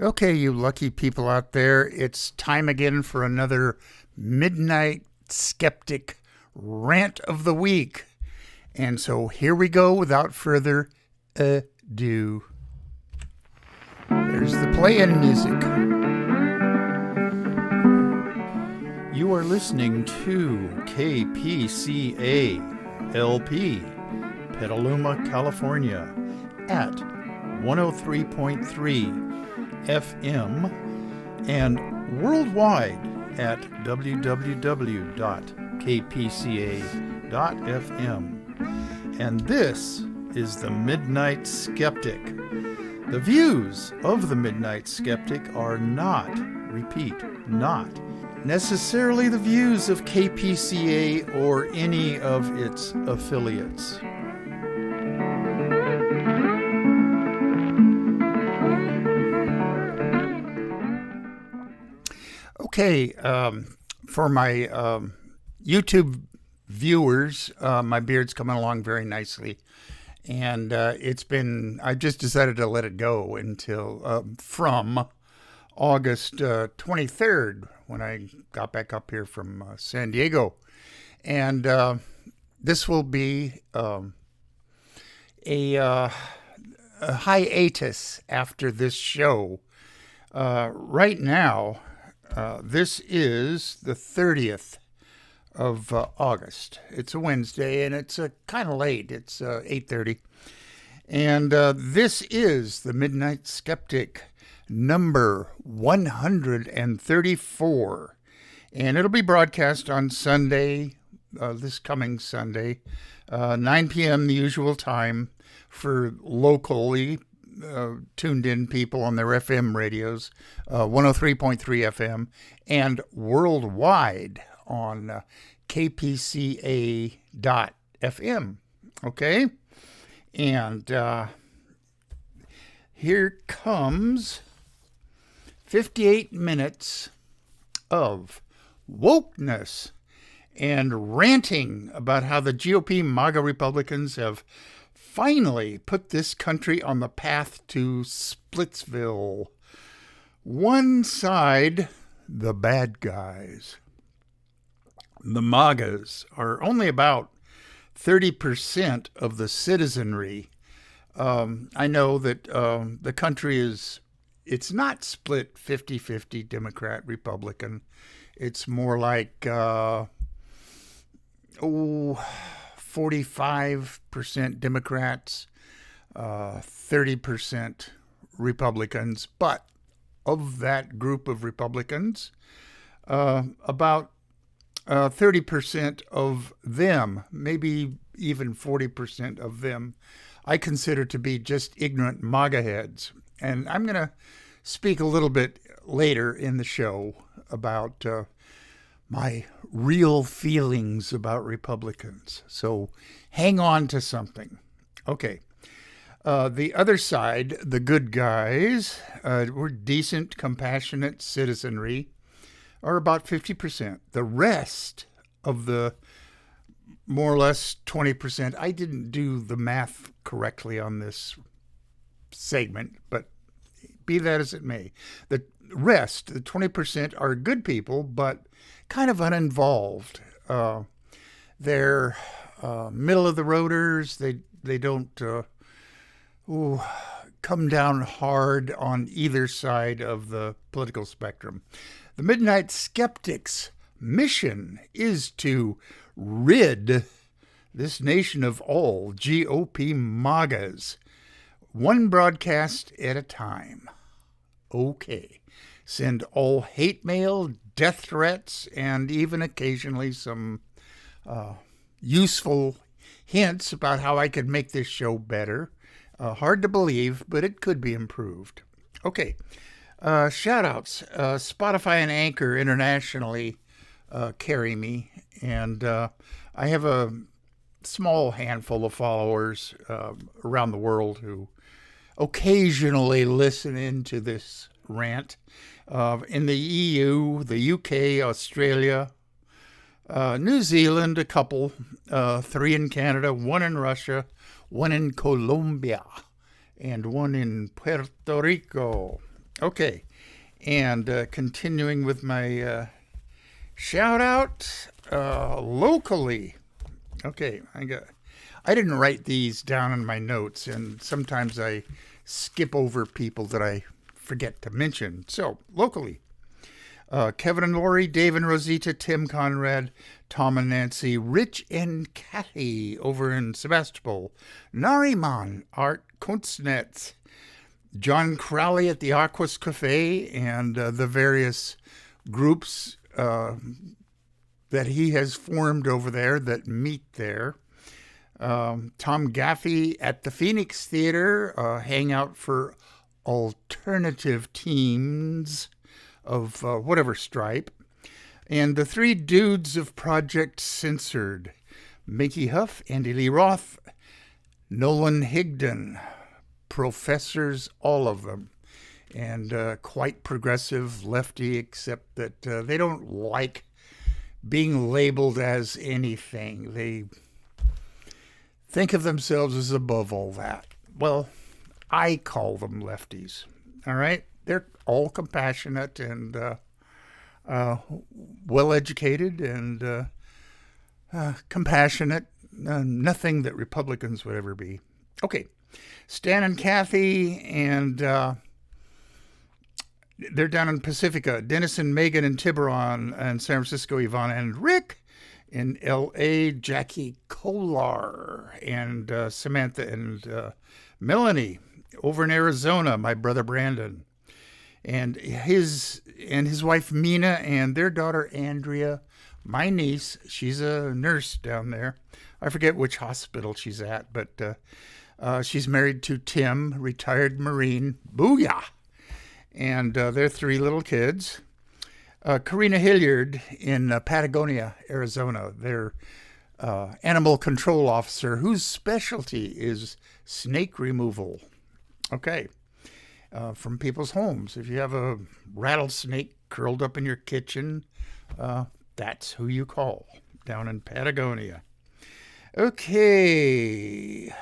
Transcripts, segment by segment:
Okay, you lucky people out there, it's time again for another Midnight Skeptic rant of the week. And so here we go without further ado. There's the play-in music. You are listening to KPCA LP, Petaluma, California, at 103.3 FM and worldwide at www.kpca.fm. And this is the Midnight Skeptic. The views of the Midnight Skeptic are not necessarily the views of KPCA or any of its affiliates. Okay, for my YouTube viewers, my beard's coming along very nicely. And I just decided to let it go until from August 23rd when I got back up here from San Diego. And this will be a hiatus after this show. Right now, this is the 30th of August. It's a Wednesday, and it's kind of late. It's 8:30. And this is the Midnight Skeptic number 134. And it'll be broadcast on Sunday, this coming Sunday, 9 p.m. the usual time for locally tuned in people on their FM radios, 103.3 FM, and worldwide on kpca.fm. Okay? And here comes 58 minutes of wokeness and ranting about how the GOP MAGA Republicans have finally put this country on the path to Splitsville. One side, the bad guys. The MAGAs are only about 30% of the citizenry. I know that the country it's not split 50-50 Democrat, Republican. It's more like 45% Democrats, 30% Republicans. But of that group of Republicans, about 30% of them, maybe even 40% of them, I consider to be just ignorant MAGA heads. And I'm going to speak a little bit later in the show about my real feelings about Republicans. So hang on to something. Okay. The other side, the good guys, we're decent, compassionate citizenry, are about 50%. The rest of the more or less 20%, I didn't do the math correctly on this segment, but be that as it may. The rest, the 20%, are good people, but kind of uninvolved. They're middle of the roaders. They don't come down hard on either side of the political spectrum. The Midnight Skeptic's mission is to rid this nation of all GOP MAGAs, one broadcast at a time. Okay. Send all hate mail, death threats, and even occasionally some useful hints about how I could make this show better. Hard to believe, but it could be improved. Okay. Shout-outs. Spotify and Anchor internationally carry me, and I have a small handful of followers around the world who occasionally listen into this rant. In the EU, the UK, Australia, New Zealand, a couple, 3 in Canada, 1 in Russia, 1 in Colombia, and 1 in Puerto Rico. Okay. And continuing with my shout out locally. Okay, I didn't write these down in my notes, and sometimes I skip over people that I forget to mention. So, locally, Kevin and Lori, Dave and Rosita, Tim Conrad, Tom and Nancy, Rich and Kathy over in Sebastopol, Nariman, Art Kunstnetz, John Crowley at the Aquas Cafe, and the various groups that he has formed over there that meet there. Tom Gaffey at the Phoenix Theater, hangout for alternative teams of whatever stripe. And the three dudes of Project Censored, Mickey Huff, Andy Lee Roth, Nolan Higdon, professors, all of them, and quite progressive, lefty, except that they don't like being labeled as anything. They think of themselves as above all that. Well, I call them lefties, all right? They're all compassionate and well-educated and compassionate, nothing that Republicans would ever be. Okay, Stan and Kathy, and they're down in Pacifica. Dennis and Megan in Tiburon, and San Francisco, Yvonne and Rick. In L.A., Jackie Kolar, and Samantha and Melanie. Over in Arizona, my brother Brandon. And his wife Mina and their daughter Andrea, my niece. She's a nurse down there. I forget which hospital she's at, but she's married to Tim, retired Marine. Booyah! And their three little kids. Karina Hilliard in Patagonia, Arizona, their animal control officer, whose specialty is snake removal. Okay. From people's homes. If you have a rattlesnake curled up in your kitchen, that's who you call down in Patagonia. Okay.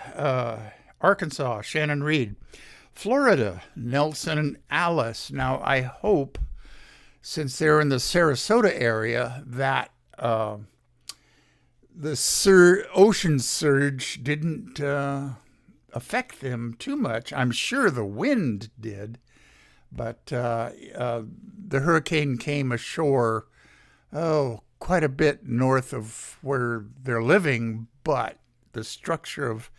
Arkansas, Shannon Reed. Florida, Nelson and Alice. Now, I hope, since they're in the Sarasota area, that the ocean surge didn't affect them too much. I'm sure the wind did, but the hurricane came ashore, quite a bit north of where they're living, but the structure of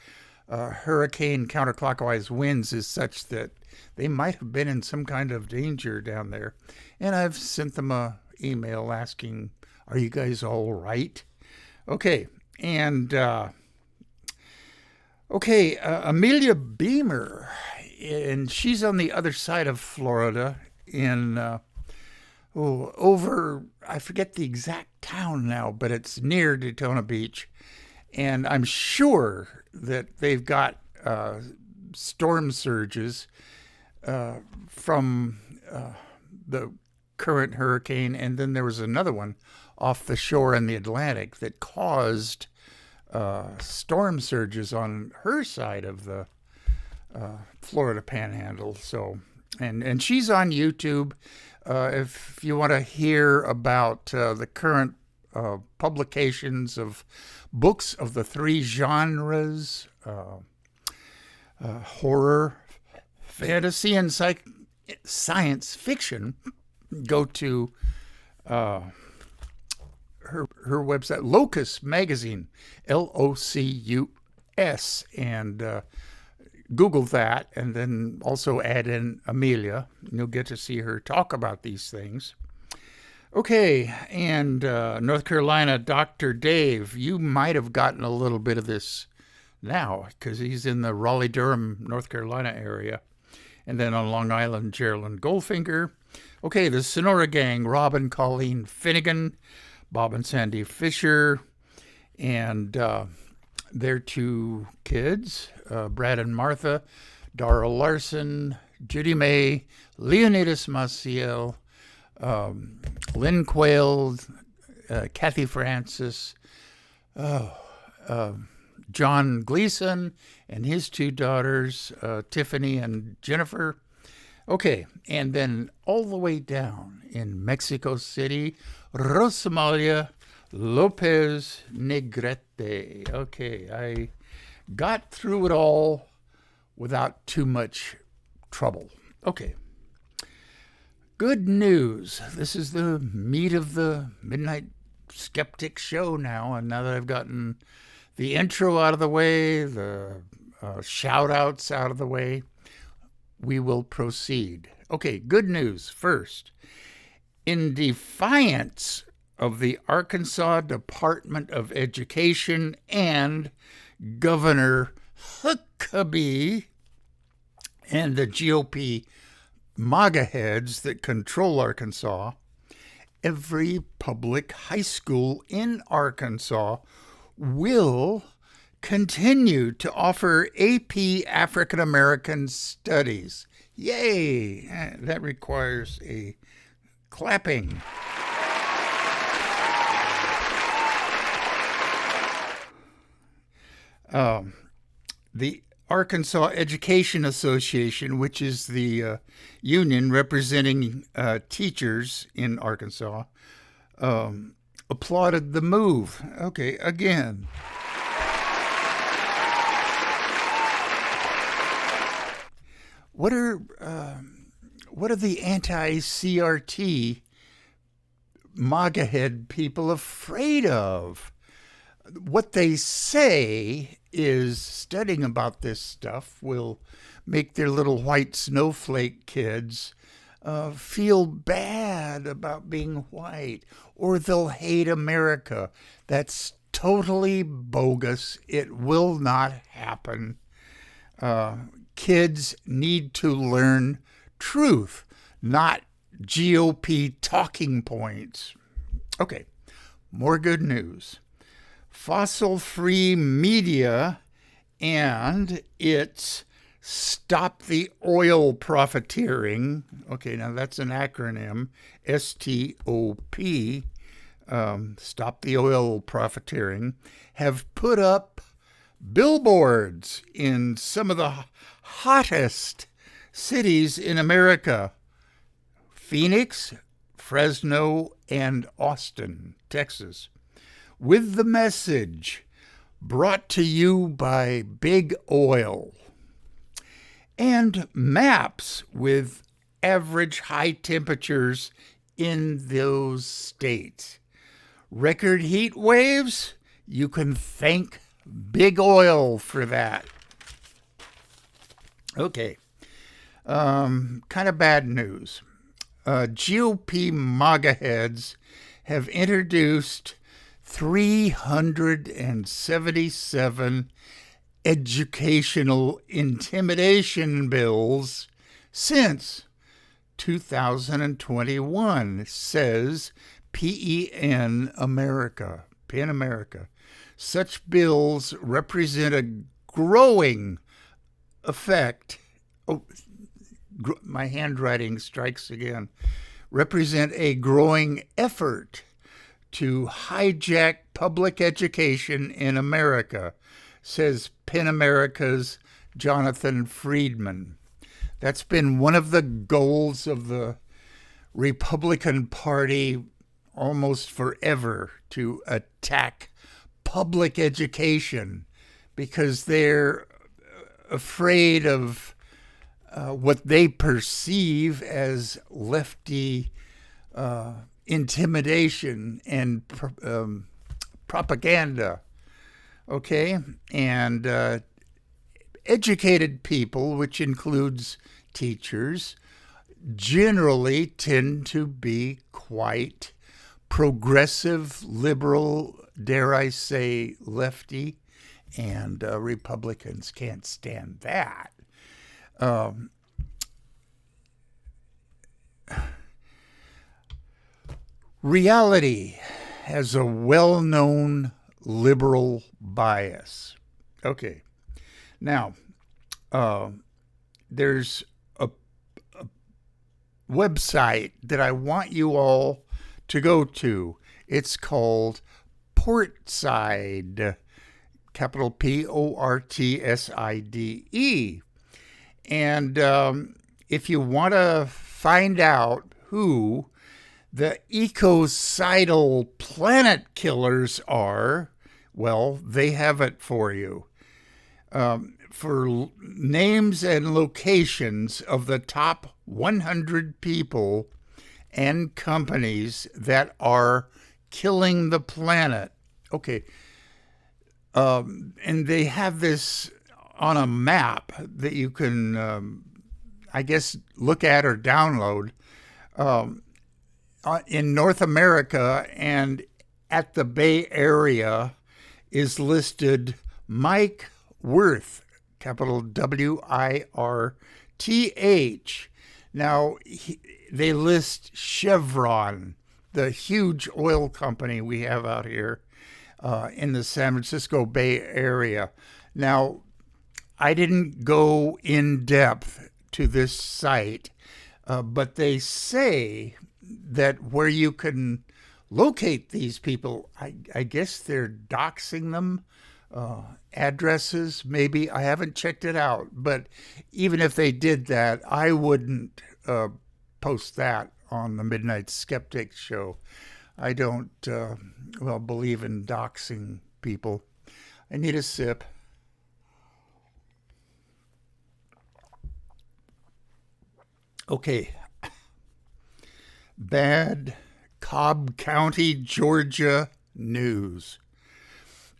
hurricane counterclockwise winds is such that they might have been in some kind of danger down there. And I've sent them an email asking, are you guys all right? Okay, and Amelia Beamer, and she's on the other side of Florida in over, I forget the exact town now, but it's near Daytona Beach. And I'm sure that they've got storm surges from the current hurricane, and then there was another one off the shore in the Atlantic that caused storm surges on her side of the Florida Panhandle. So, and she's on YouTube. If you want to hear about the current publications of books of the three genres, horror, fantasy, and science fiction, go to her website, Locus Magazine, Locus, and Google that, and then also add in Amelia, and you'll get to see her talk about these things. Okay, and North Carolina, Dr. Dave, you might have gotten a little bit of this now, because he's in the Raleigh-Durham, North Carolina area. And then on Long Island, Geraldine Goldfinger. Okay, the Sonora Gang, Rob and Colleen Finnegan, Bob and Sandy Fisher, and their two kids, Brad and Martha, Dara Larson, Judy May, Leonidas Maciel, Lynn Quayle, Kathy Francis, John Gleason, and his two daughters, Tiffany and Jennifer. Okay, and then all the way down in Mexico City, Rosamalia Lopez Negrete. Okay, I got through it all without too much trouble. Okay. Good news. This is the meat of the Midnight Skeptic show now. And now that I've gotten the intro out of the way, the shout outs out of the way, we will proceed. Okay, good news first. In defiance of the Arkansas Department of Education and Governor Huckabee and the GOP MAGA heads that control Arkansas, every public high school in Arkansas will continue to offer AP African American Studies. Yay! That requires a clapping. The Arkansas Education Association, which is the union representing teachers in Arkansas, applauded the move. Okay, again. What are the anti-CRT MAGA head people afraid of? What they say is studying about this stuff will make their little white snowflake kids feel bad about being white, or they'll hate America. That's totally bogus. It will not happen. Kids need to learn truth, not GOP talking points. Okay, more good news. Fossil-free media and its Stop the Oil Profiteering. Okay, now that's an acronym, STOP, Stop the Oil Profiteering, have put up billboards in some of the hottest cities in America: Phoenix, Fresno, and Austin, Texas, with the message, brought to you by Big Oil, and maps with average high temperatures in those states. Record heat waves? You can thank Big Oil for that. Okay. Kind of bad news. GOP MAGA heads have introduced 377 educational intimidation bills since 2021, says PEN America. PEN America. Such bills represent a growing effect. Oh, my handwriting strikes again. Represent a growing effort to hijack public education in America, says PEN America's Jonathan Friedman. That's been one of the goals of the Republican Party almost forever, to attack public education because they're afraid of what they perceive as lefty intimidation and propaganda. Okay? And educated people, which includes teachers, generally tend to be quite progressive, liberal, dare I say, lefty, and Republicans can't stand that. Reality has a well-known liberal bias. Okay. Now, there's a website that I want you all to go to. It's called Portside, capital Portside. And if you want to find out who the Ecocidal Planet Killers are, well, they have it for you. For names and locations of the top 100 people and companies that are killing the planet. Okay. And they have this on a map that you can, I guess, look at or download. In North America and at the Bay Area is listed Mike Wirth, capital W-I-R-T-H. Now, they list Chevron, the huge oil company we have out here in the San Francisco Bay Area. Now, I didn't go in depth to this site, but they say that where you can locate these people, I guess they're doxing them, addresses, maybe. I haven't checked it out, but even if they did that, I wouldn't post that on the Midnight Skeptic show. I don't, believe in doxing people. I need a sip. Okay. Bad Cobb County, Georgia news.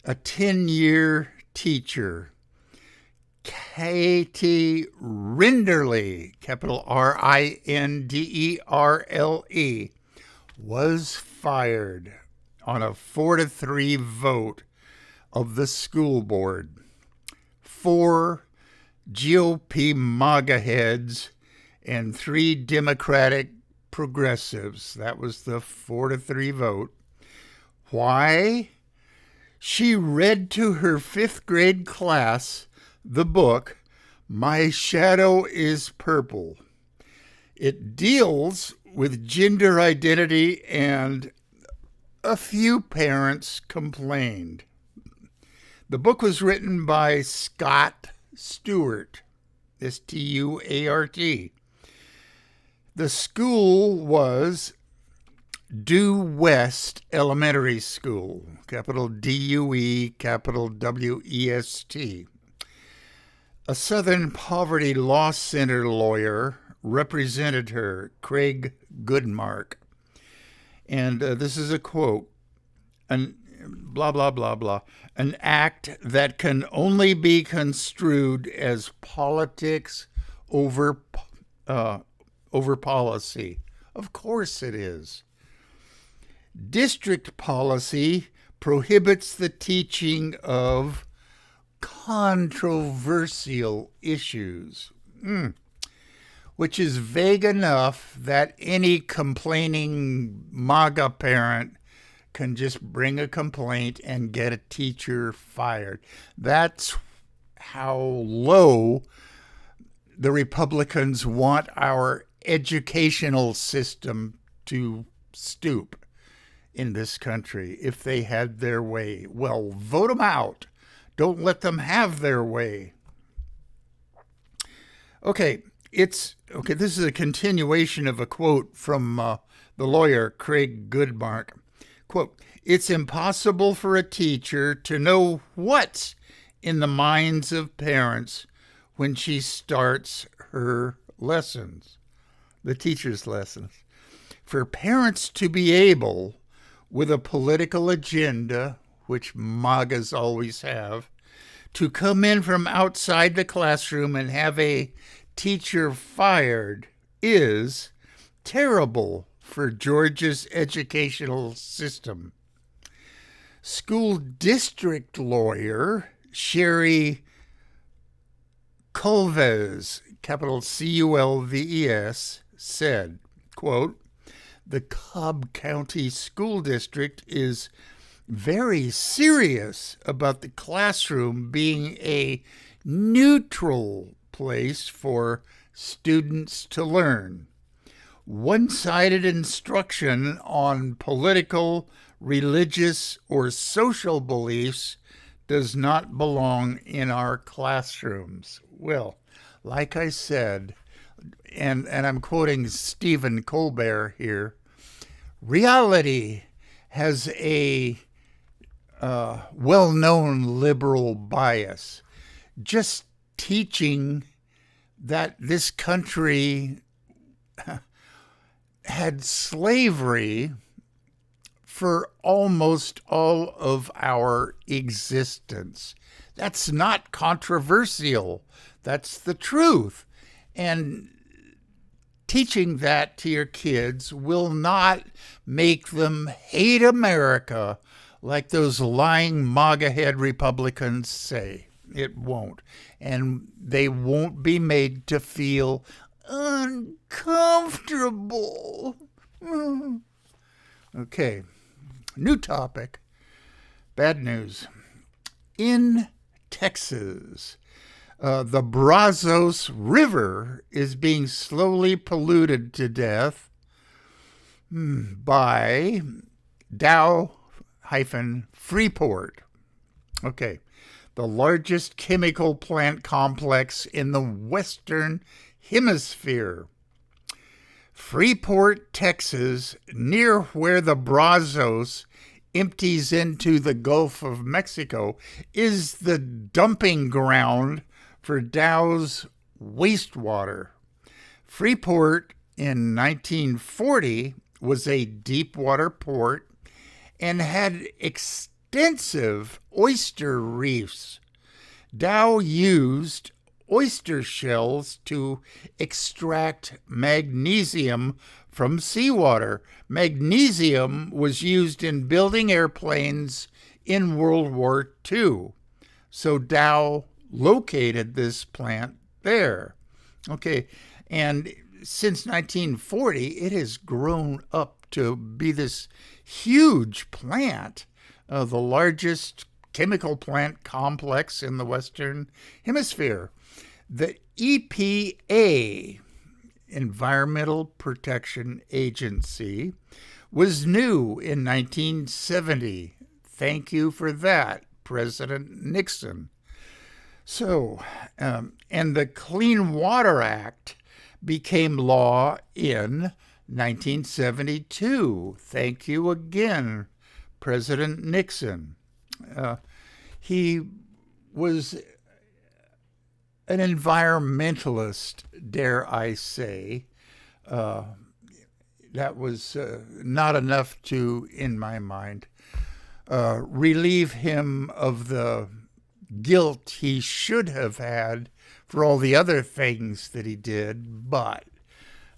A 10-year teacher, Katie Rinderle, capital R-I-N-D-E-R-L-E, was fired on a 4-3 vote of the school board. 4 GOP MAGA heads and 3 Democratic progressives. That was the 4-3 vote. Why? She read to her 5th grade class the book, My Shadow is Purple. It deals with gender identity, and a few parents complained. The book was written by Scott Stewart, S-T-U-A-R-T. The school was Due West Elementary School, capital D-U-E, capital W-E-S-T. A Southern Poverty Law Center lawyer represented her, Craig Goodmark. And this is a quote, an blah, blah, blah, blah, an act that can only be construed as politics over policy. Of course it is. District policy prohibits the teaching of controversial issues, which is vague enough that any complaining MAGA parent can just bring a complaint and get a teacher fired. That's how low the Republicans want our educational system to stoop in this country if they had their way. Well, vote them out. Don't let them have their way. Okay, this is a continuation of a quote from the lawyer Craig Goodmark. Quote, "It's impossible for a teacher to know what's in the minds of parents when she starts her lessons, the teacher's lessons. For parents to be able, with a political agenda, which MAGAs always have, to come in from outside the classroom and have a teacher fired is terrible for Georgia's educational system." School district lawyer Sherry Culves, capital C-U-L-V-E-S, said, quote, "The Cobb County School District is very serious about the classroom being a neutral place for students to learn. One-sided instruction on political, religious, or social beliefs does not belong in our classrooms." Well, like I said, and I'm quoting Stephen Colbert here, reality has a well-known liberal bias. Just teaching that this country had slavery for almost all of our existence. That's not controversial. That's the truth. And teaching that to your kids will not make them hate America like those lying MAGA head Republicans say. It won't. And they won't be made to feel uncomfortable. Okay, new topic. Bad news. In Texas, the Brazos River is being slowly polluted to death by Dow-Freeport. Okay, the largest chemical plant complex in the Western Hemisphere. Freeport, Texas, near where the Brazos empties into the Gulf of Mexico, is the dumping ground for Dow's wastewater. Freeport in 1940 was a deep-water port and had extensive oyster reefs. Dow used oyster shells to extract magnesium from seawater. Magnesium was used in building airplanes in World War II. So Dow located this plant there. Okay, and since 1940, it has grown up to be this huge plant, the largest chemical plant complex in the Western Hemisphere. The EPA, Environmental Protection Agency, was new in 1970. Thank you for that, President Nixon. So, and the Clean Water Act became law in 1972. Thank you again, President Nixon. He was an environmentalist, dare I say. That was not enough to, in my mind, relieve him of the guilt he should have had for all the other things that he did. But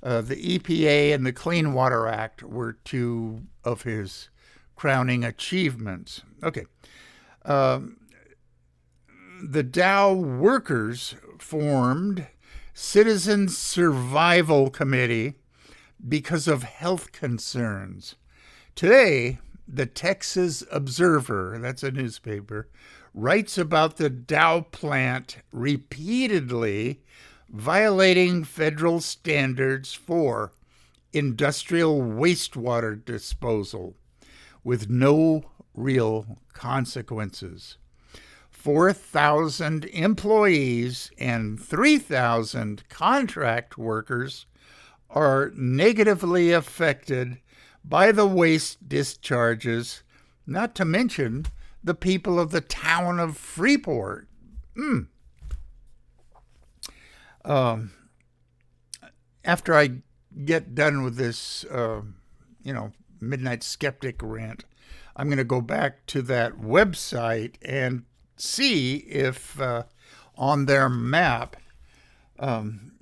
the EPA and the Clean Water Act were two of his crowning achievements. Okay. The Dow workers formed Citizen Survival Committee because of health concerns. Today, the Texas Observer, that's a newspaper, writes about the Dow plant repeatedly violating federal standards for industrial wastewater disposal with no real consequences. 4,000 employees and 3,000 contract workers are negatively affected by the waste discharges, not to mention the people of the town of Freeport. After I get done with this, Midnight Skeptic rant, I'm going to go back to that website and see if on their map,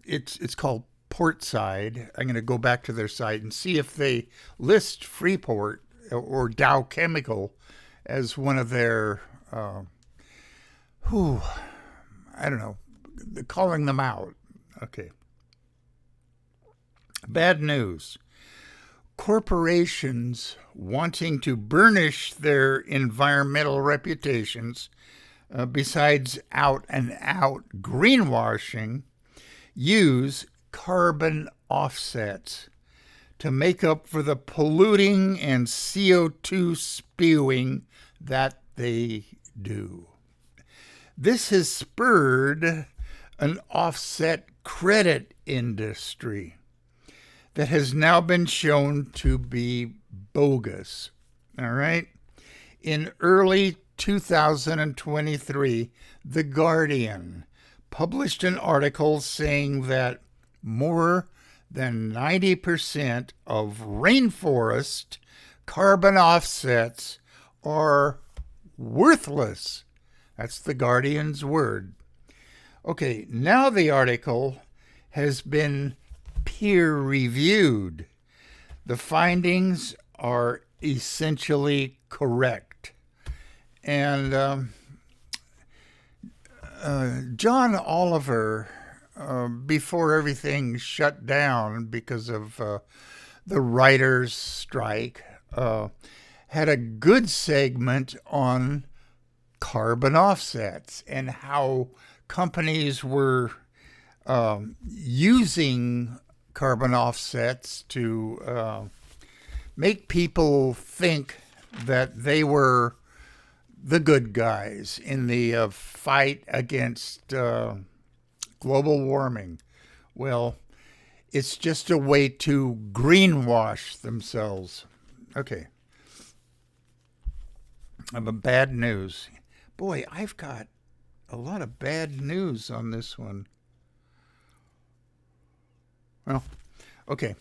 it's called Portside. I'm going to go back to their site and see if they list Freeport or Dow Chemical as one of their, I don't know, calling them out. Okay. Bad news. Corporations wanting to burnish their environmental reputations, besides out-and-out greenwashing, use carbon offsets to make up for the polluting and CO2 spewing that they do. This has spurred an offset credit industry that has now been shown to be bogus. All right? In early 2023, The Guardian published an article saying that more than 90% of rainforest carbon offsets are worthless. That's The Guardian's word. Okay, now the article has been peer-reviewed. The findings are essentially correct. And John Oliver, before everything shut down because of the writers' strike, had a good segment on carbon offsets and how companies were using carbon offsets to make people think that they were the good guys in the fight against global warming. Well, it's just a way to greenwash themselves. Okay. Bad news. Boy, I've got a lot of bad news on this one. Well, okay.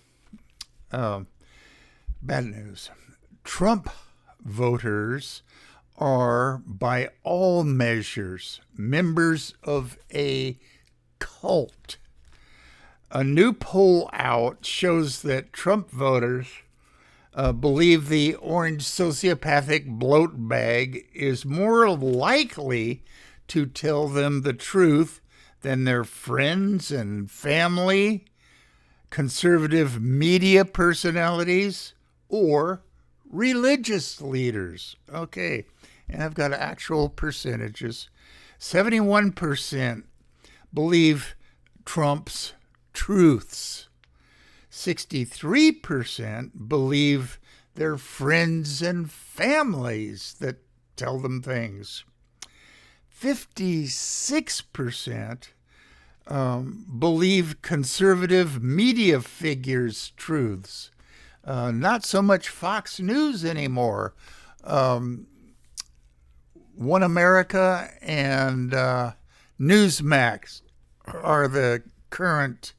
Bad news. Trump voters are, by all measures, members of a cult. A new poll out shows that Trump voters believe the orange sociopathic bloat bag is more likely to tell them the truth than their friends and family, conservative media personalities, or religious leaders. Okay, and I've got actual percentages. 71% believe Trump's truths. 63% believe their friends and families that tell them things. 56% believe conservative media figures' truths. Not so much Fox News anymore. One America and Newsmax are the current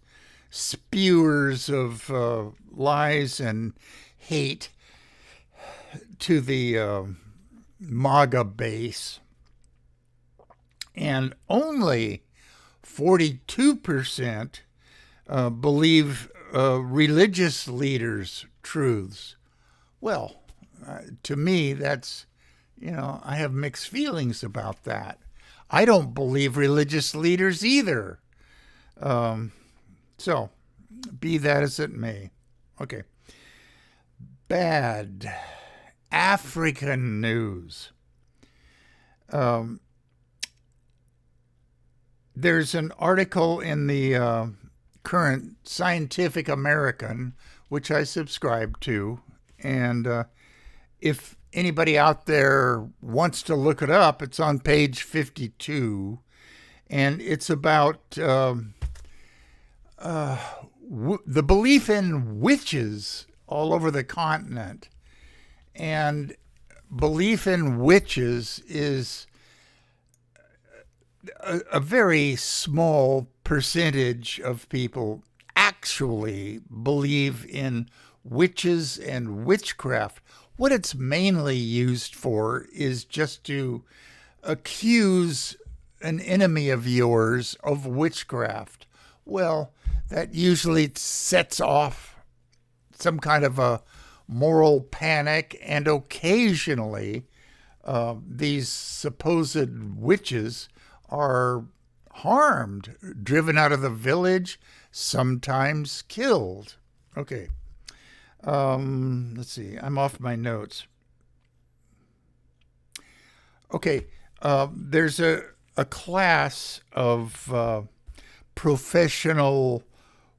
spewers of lies and hate to the MAGA base. And only 42% believe religious leaders' truths. Well, to me, that's, I have mixed feelings about that. I don't believe religious leaders either. So, be that as it may. Okay. Bad African news. There's an article in the current Scientific American, which I subscribe to, and if anybody out there wants to look it up, it's on page 52, and it's about the belief in witches all over the continent. And belief in witches is a very small percentage of people actually believe in witches and witchcraft. What it's mainly used for is just to accuse an enemy of yours of witchcraft. Well, that usually sets off some kind of a moral panic, and occasionally these supposed witches are harmed, driven out of the village, sometimes killed. Okay. Let's see. I'm off my notes. Okay. There's a class of professional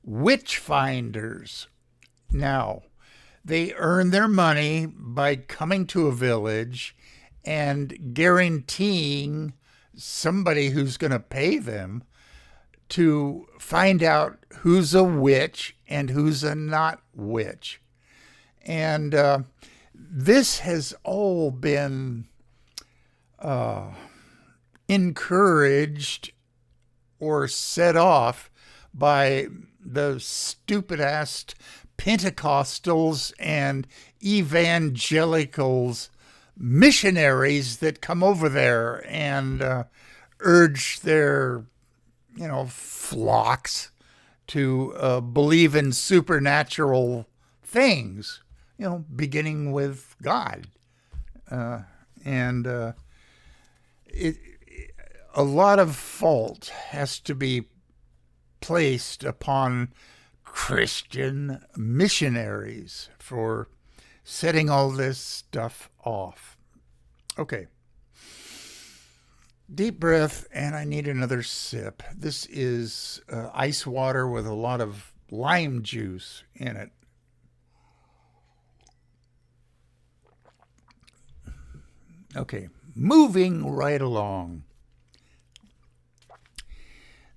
witch finders. Now, they earn their money by coming to a village and guaranteeing somebody who's going to pay them to find out who's a witch and who's a not witch. And this has all been encouraged or set off by the stupid-ass Pentecostals and evangelicals, missionaries that come over there and urge their, flocks to believe in supernatural things, beginning with God. A lot of fault has to be placed upon Christian missionaries for setting all this stuff off. Okay. Deep breath, and I need another sip. This is ice water with a lot of lime juice in it. Okay, moving right along.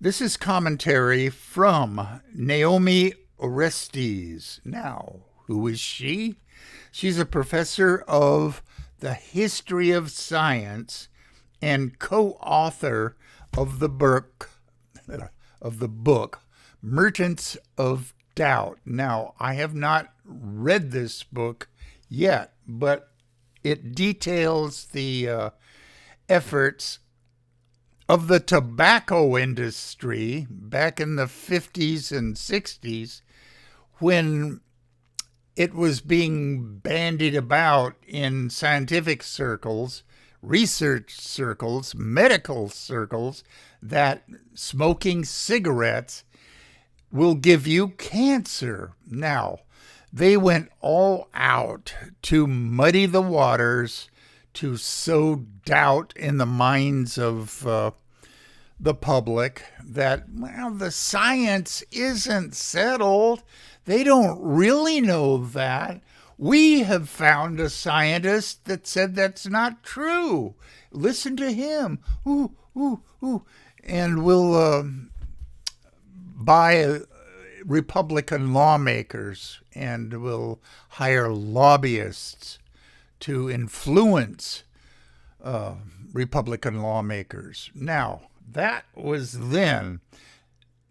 This is commentary from Naomi Orestes. Now, who is she? She's a professor of the history of science and co-author of the book Merchants of Doubt. Now, I have not read this book yet, but it details the efforts of the tobacco industry back in the 50s and 60s, when it was being bandied about in scientific circles, research circles, medical circles, that smoking cigarettes will give you cancer. Now, they went all out to muddy the waters, to sow doubt in the minds of the public that, the science isn't settled. They don't really know that. We have found a scientist that said that's not true. Listen to him. Ooh, ooh, ooh. And we'll buy Republican lawmakers and we'll hire lobbyists to influence Republican lawmakers. Now, that was then.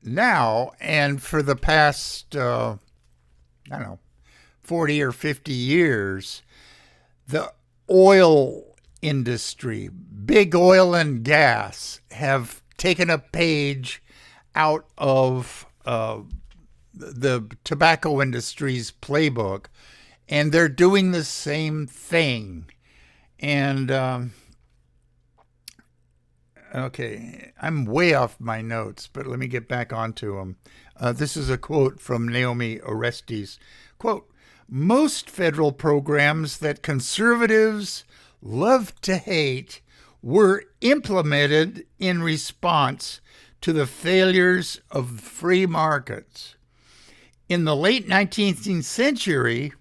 Now, and for the past, 40 or 50 years, the oil industry, big oil and gas, have taken a page out of the tobacco industry's playbook, and they're doing the same thing. And, okay, I'm way off my notes, but let me get back onto them. This is a quote from Naomi Orestes. Quote, "Most federal programs that conservatives love to hate were implemented in response to the failures of free markets. In the late 19th century,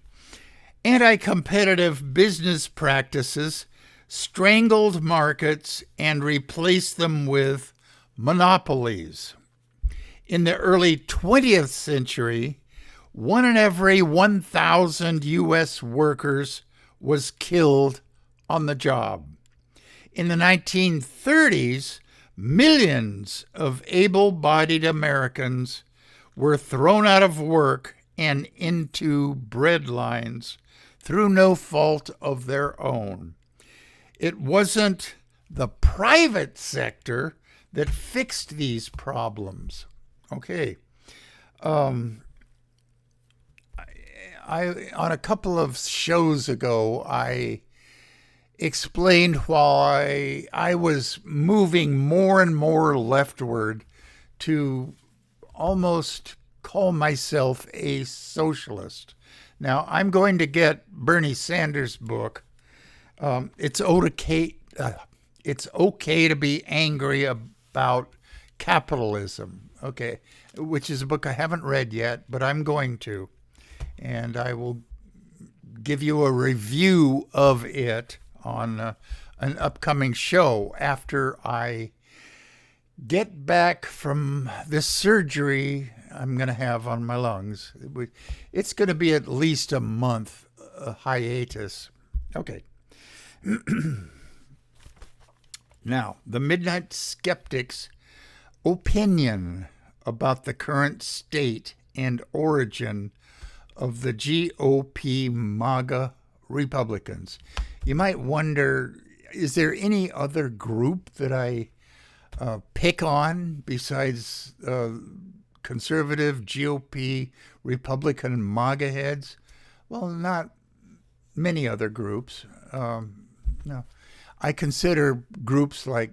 anti-competitive business practices strangled markets and replaced them with monopolies. In the early 20th century, 1 in every 1,000 U.S. workers was killed on the job. In the 1930s, millions of able-bodied Americans were thrown out of work and into breadlines through no fault of their own. It wasn't the private sector that fixed these problems." Okay. I on a couple of shows ago, I explained why I was moving more and more leftward to almost call myself a socialist. Now, I'm going to get Bernie Sanders' book. It's okay to be angry about capitalism, okay, which is a book I haven't read yet, but I'm going to. And I will give you a review of it on an upcoming show after I get back from this surgery I'm going to have on my lungs. It's going to be at least a month hiatus. Okay. Now, the Midnight Skeptic's opinion about the current state and origin of the GOP MAGA Republicans. You might wonder, is there any other group that I pick on besides conservative GOP Republican MAGA heads? Well, not many other groups. No. I consider groups like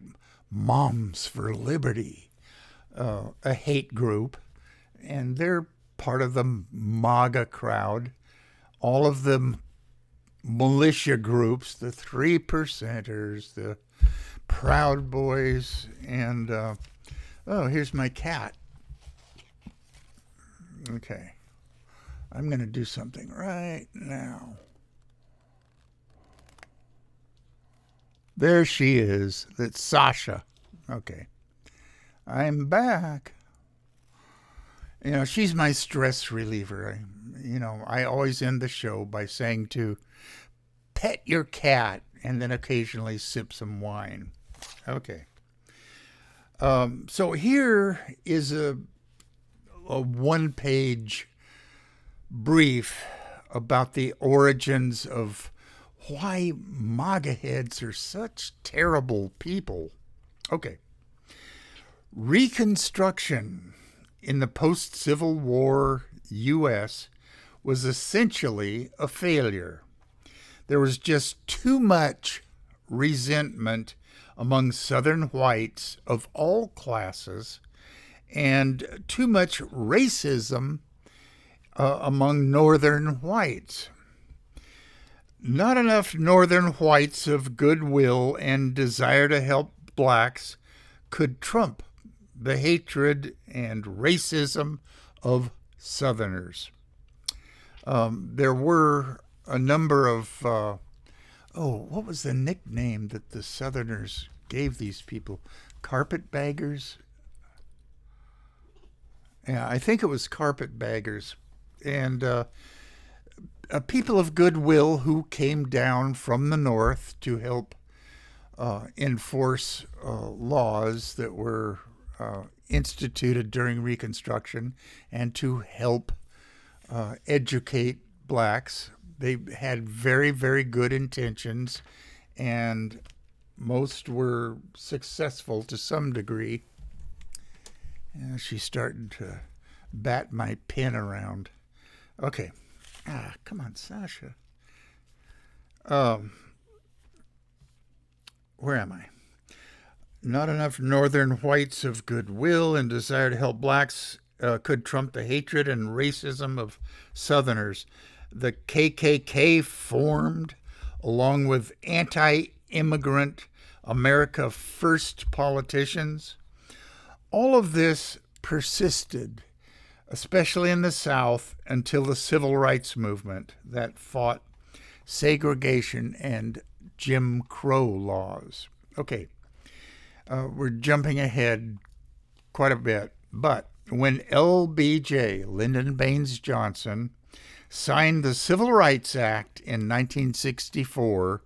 Moms for Liberty a hate group, and they're part of the MAGA crowd. All of the militia groups, the 3%ers, the Proud Boys, and oh, here's my cat. Okay. I'm going to do something right now. There she is. That's Sasha. Okay. I'm back. You know, she's my stress reliever. I always end the show by saying to pet your cat and then occasionally sip some wine. Okay. So here is a one-page brief about the origins of why MAGA heads are such terrible people. Okay. Reconstruction in the post-Civil War U.S. was essentially a failure. There was just too much resentment among Southern whites of all classes and too much racism among Northern whites. Not enough Northern whites of goodwill and desire to help blacks could trump the hatred and racism of Southerners. There were a number of, what was the nickname that the Southerners gave these people? Carpetbaggers? Yeah, I think it was carpetbaggers. And people of goodwill who came down from the north to help enforce laws that were instituted during Reconstruction and to help educate blacks. They had very, very good intentions, and most were successful to some degree. She's starting to bat my pen around. Okay. Come on, Sasha. Where am I? Not enough Northern whites of goodwill and desire to help blacks could trump the hatred and racism of Southerners. The KKK formed along with anti-immigrant America First politicians. All of this persisted, especially in the South, until the Civil Rights Movement that fought segregation and Jim Crow laws. Okay, we're jumping ahead quite a bit, but when LBJ, Lyndon Baines Johnson, signed the Civil Rights Act in 1964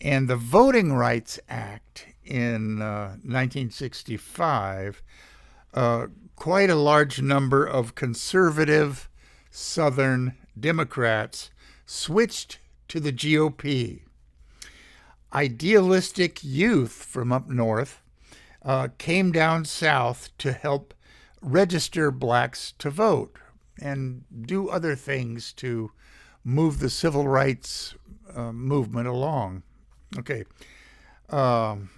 and the Voting Rights Act in 1965, quite a large number of conservative Southern Democrats switched to the GOP. Idealistic youth from up north came down south to help register blacks to vote and do other things to move the civil rights movement along. Okay. Some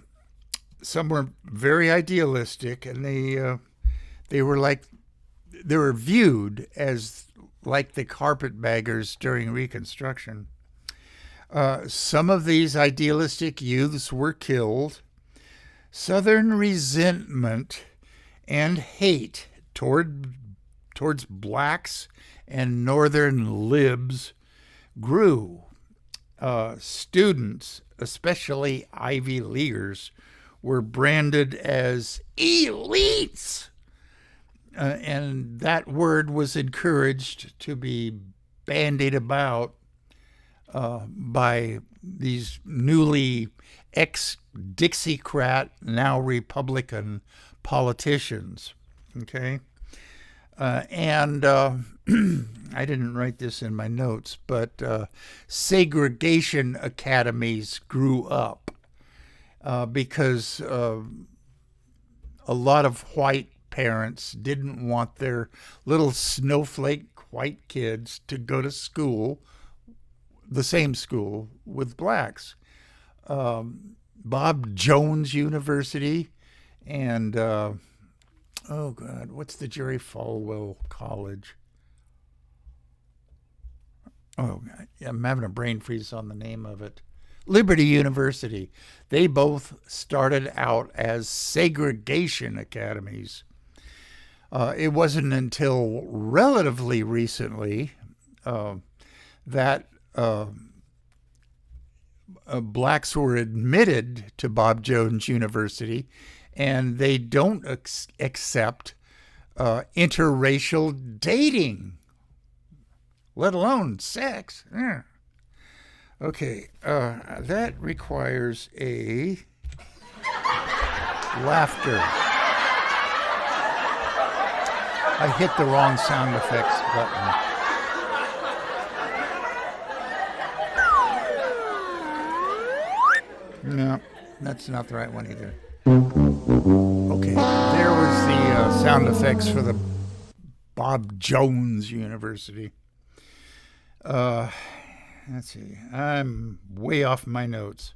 were very idealistic, and they were viewed as like the carpetbaggers during Reconstruction. Some of these idealistic youths were killed. Southern resentment and hate towards blacks and Northern libs grew. Students, especially Ivy Leaguers, were branded as elites. And that word was encouraged to be bandied about by these newly ex-Dixiecrat, now Republican politicians. Okay? And I didn't write this in my notes, but segregation academies grew up because a lot of white parents didn't want their little snowflake white kids to go to school, the same school with blacks. Bob Jones University and oh God, what's the Jerry Falwell College? Oh, I'm having a brain freeze on the name of it. Liberty University. They both started out as segregation academies. It wasn't until relatively recently that blacks were admitted to Bob Jones University, and they don't accept interracial dating, let alone sex. Okay, that requires a laughter. I hit the wrong sound effects button. No, that's not the right one either. Okay, there was the sound effects for the Bob Jones University. Let's see. I'm way off my notes.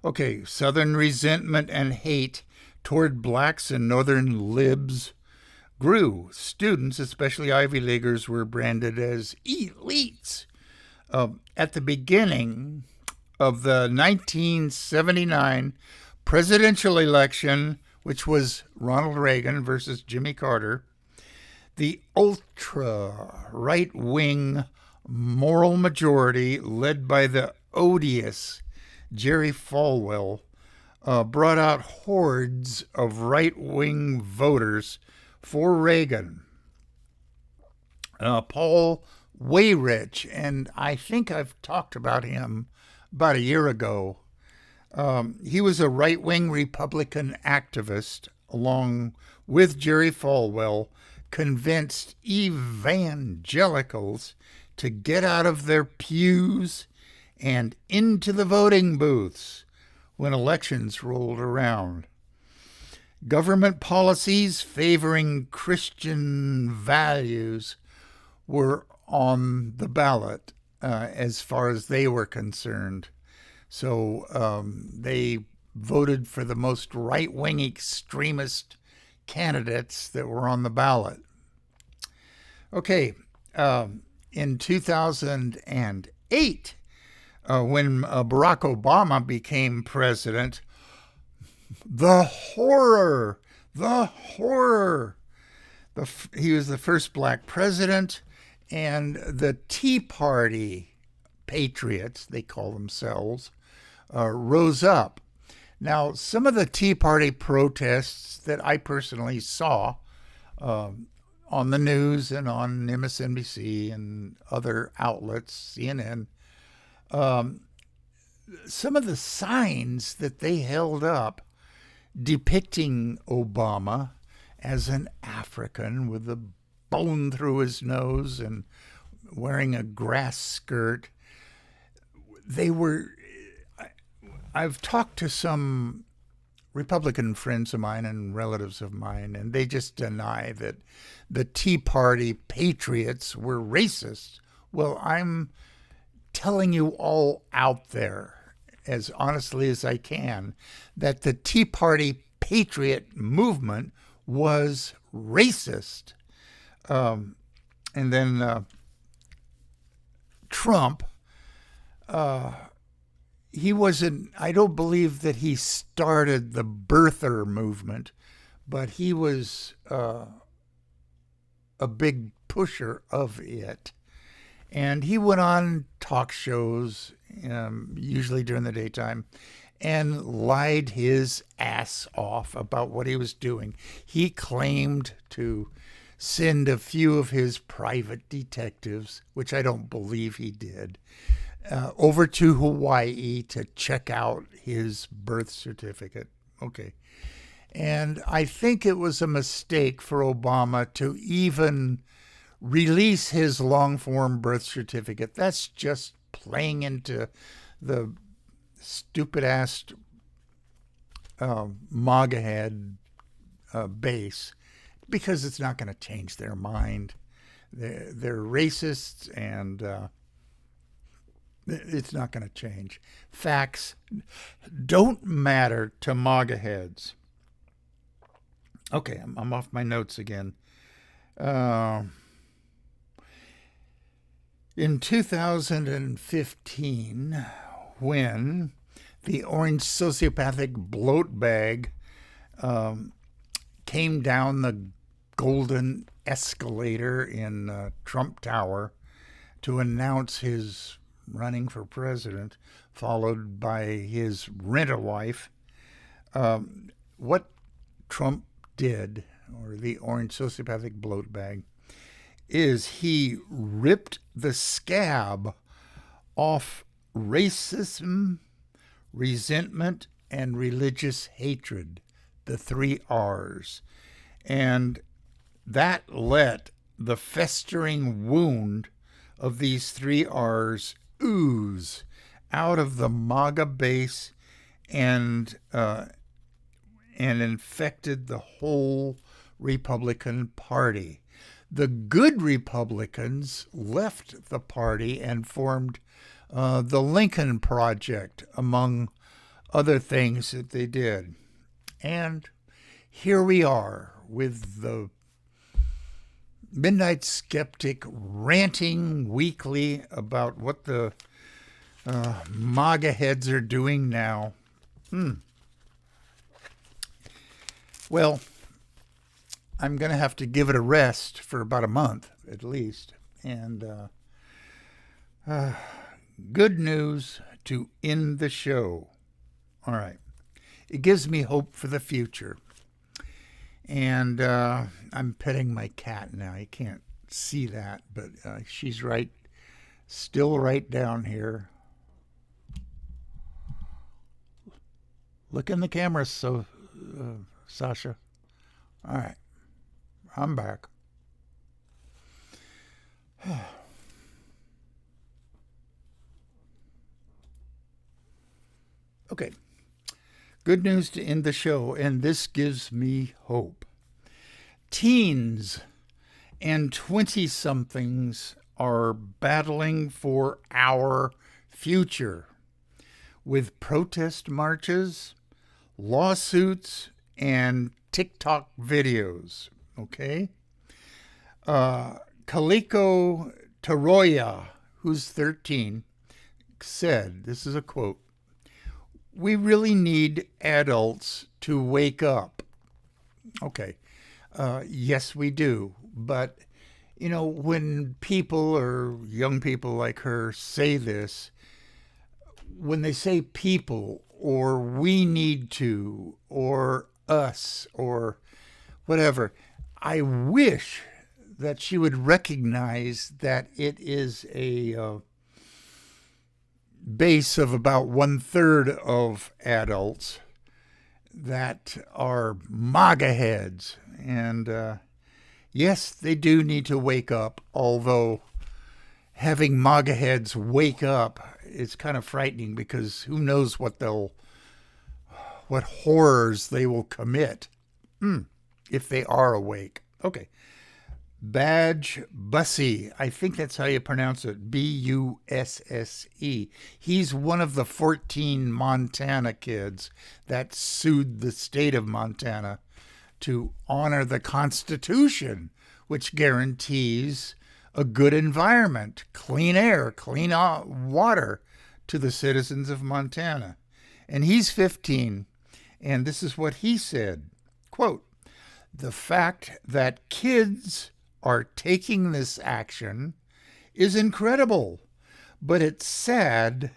Okay, Southern resentment and hate toward blacks and Northern libs grew. Students, especially Ivy Leaguers, were branded as elites. At the beginning of the 1979 presidential election, which was Ronald Reagan versus Jimmy Carter, the ultra right-wing moral majority led by the odious Jerry Falwell brought out hordes of right-wing voters for Reagan. Paul Weyrich, and I think I've talked about him about a year ago. He was a right-wing Republican activist, along with Jerry Falwell, convinced evangelicals to get out of their pews and into the voting booths when elections rolled around. Government policies favoring Christian values were on the ballot as far as they were concerned. So they voted for the most right-wing extremist candidates that were on the ballot. Okay, in 2008, when Barack Obama became president, the horror. He was the first black president, and the Tea Party patriots, they call themselves, rose up. Now, some of the Tea Party protests that I personally saw on the news and on MSNBC and other outlets, CNN, some of the signs that they held up depicting Obama as an African with a bone through his nose and wearing a grass skirt, I've talked to some Republican friends of mine and relatives of mine, and they just deny that the Tea Party patriots were racist. Well, I'm telling you all out there, as honestly as I can, that the Tea Party patriot movement was racist. And then Trump, he wasn't, I don't believe that he started the birther movement, but he was a big pusher of it. And he went on talk shows usually during the daytime, and lied his ass off about what he was doing. He claimed to send a few of his private detectives, which I don't believe he did, over to Hawaii to check out his birth certificate. Okay. And I think it was a mistake for Obama to even release his long form birth certificate. That's just playing into the stupid ass MAGA head base, because it's not going to change their mind. They're racists, and it's not going to change. Facts don't matter to MAGA heads. Okay, I'm off my notes again. In 2015, when the orange sociopathic bloat bag came down the golden escalator in Trump Tower to announce his running for president, followed by his rent-a-wife, what Trump did, or the orange sociopathic bloat bag, is he ripped the scab off racism, resentment, and religious hatred, the 3 R's. And that let the festering wound of these 3 R's ooze out of the MAGA base and infected the whole Republican Party. The good Republicans left the party and formed the Lincoln Project, among other things that they did. And here we are with the Midnight Skeptic ranting weekly about what the MAGA heads are doing now. Well, I'm going to have to give it a rest for about a month at least. And good news to end the show. All right. It gives me hope for the future. And I'm petting my cat now. You can't see that, but she's still right down here. Look in the camera, Sasha. All right. I'm back. Okay. Good news to end the show, and this gives me hope. Teens and 20-somethings are battling for our future with protest marches, lawsuits, and TikTok videos. Okay? Kaliko Taroya, who's 13, said, this is a quote, "We really need adults to wake up." Okay. Yes, we do. But, when people or young people like her say this, when they say people or we need to or us or whatever, I wish that she would recognize that it is a base of about 1/3 of adults that are MAGA heads. And yes, they do need to wake up, although having MAGA heads wake up is kind of frightening, because who knows what horrors they will commit if they are awake. Okay. Badge Bussy, I think that's how you pronounce it, Busse. He's one of the 14 Montana kids that sued the state of Montana to honor the Constitution, which guarantees a good environment, clean air, clean water to the citizens of Montana. And he's 15, and this is what he said, quote, "The fact that kids are taking this action is incredible, but it's sad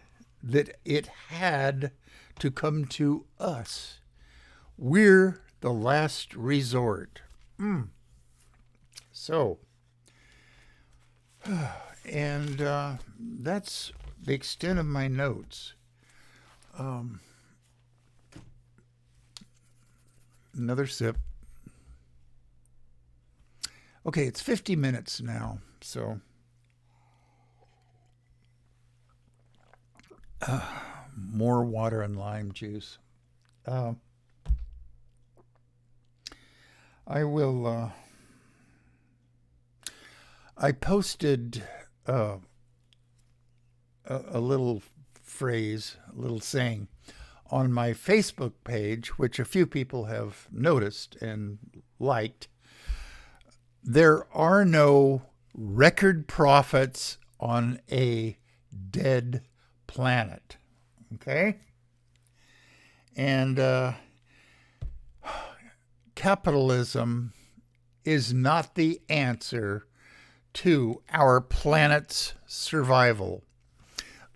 that it had to come to us. We're the last resort. So, and that's the extent of my notes. Another sip. Okay, it's 50 minutes now, so more water and lime juice. I posted a little phrase, a little saying on my Facebook page, which a few people have noticed and liked. There are no record profits on a dead planet. Okay? And capitalism is not the answer to our planet's survival.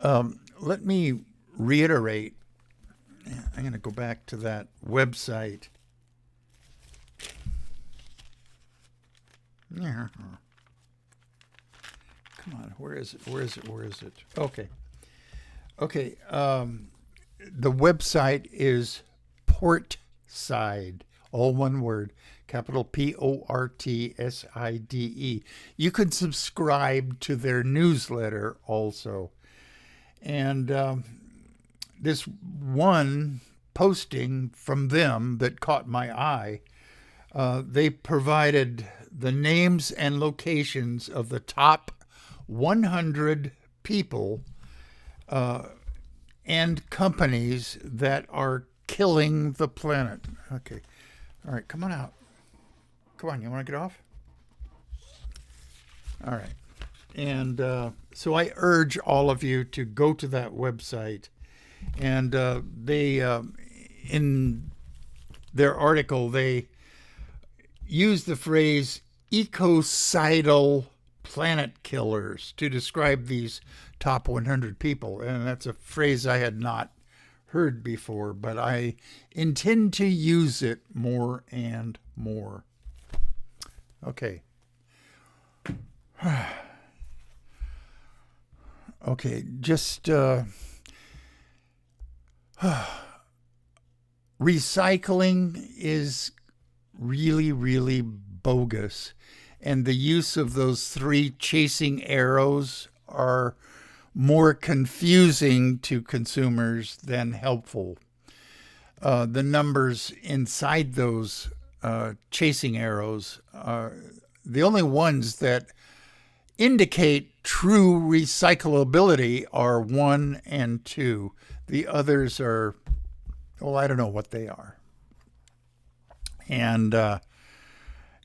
Let me reiterate. I'm going to go back to that website. Yeah. Come on, where is it? Okay. The website is Portside, all one word, capital Portside. You can subscribe to their newsletter also. And this one posting from them that caught my eye, they provided the names and locations of the top 100 people and companies that are killing the planet. Okay. All right, come on out. Come on, you want to get off? All right. And so I urge all of you to go to that website. And they, in their article, they use the phrase Ecocidal Planet Killers to describe these top 100 people. And that's a phrase I had not heard before, but I intend to use it more and more. Okay. Okay, just recycling is really, really bogus. And the use of those 3 chasing arrows are more confusing to consumers than helpful. The numbers inside those chasing arrows are the only ones that indicate true recyclability are 1 and 2. The others are, well, I don't know what they are. And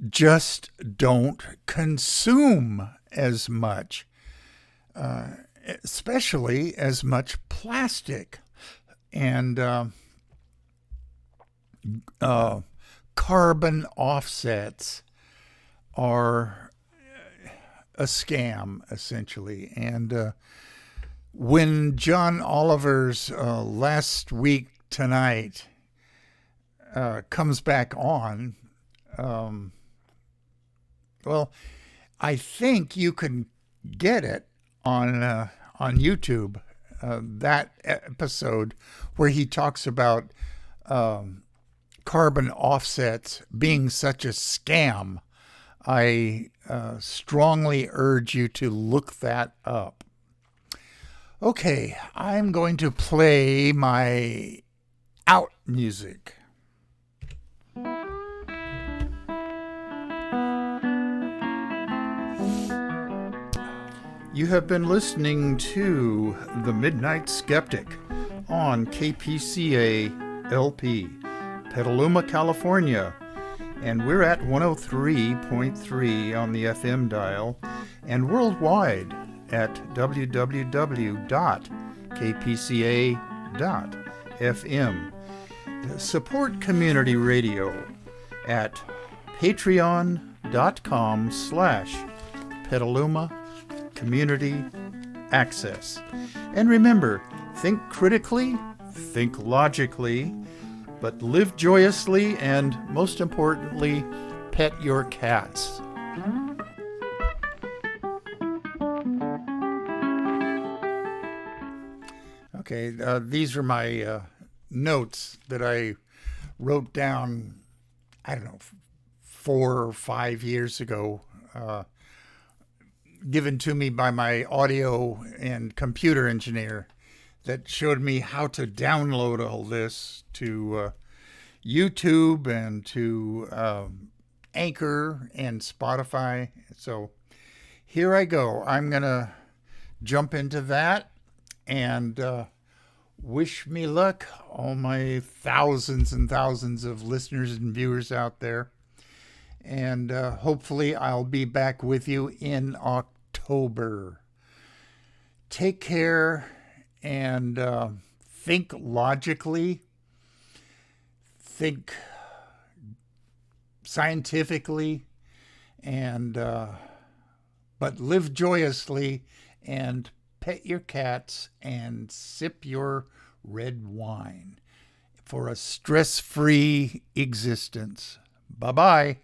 just don't consume as much, especially as much plastic. And carbon offsets are a scam, essentially. And when John Oliver's Last Week Tonight comes back on, well, I think you can get it on YouTube, that episode where he talks about carbon offsets being such a scam. I strongly urge you to look that up. Okay, I'm going to play my out music. You have been listening to The Midnight Skeptic on KPCA LP, Petaluma, California. And we're at 103.3 on the FM dial and worldwide at www.kpca.fm. Support community radio at patreon.com/Petaluma Community Access. And remember, Think critically, think logically, but live joyously, and most importantly, pet your cats. Okay, these are my notes that I wrote down, I don't know, 4 or 5 years ago, given to me by my audio and computer engineer, that showed me how to download all this to YouTube and to Anchor and Spotify. So here I go. I'm going to jump into that and wish me luck, all my thousands and thousands of listeners and viewers out there. And hopefully I'll be back with you in October. Take care and think logically, think scientifically, and but live joyously and pet your cats and sip your red wine for a stress-free existence. Bye-bye.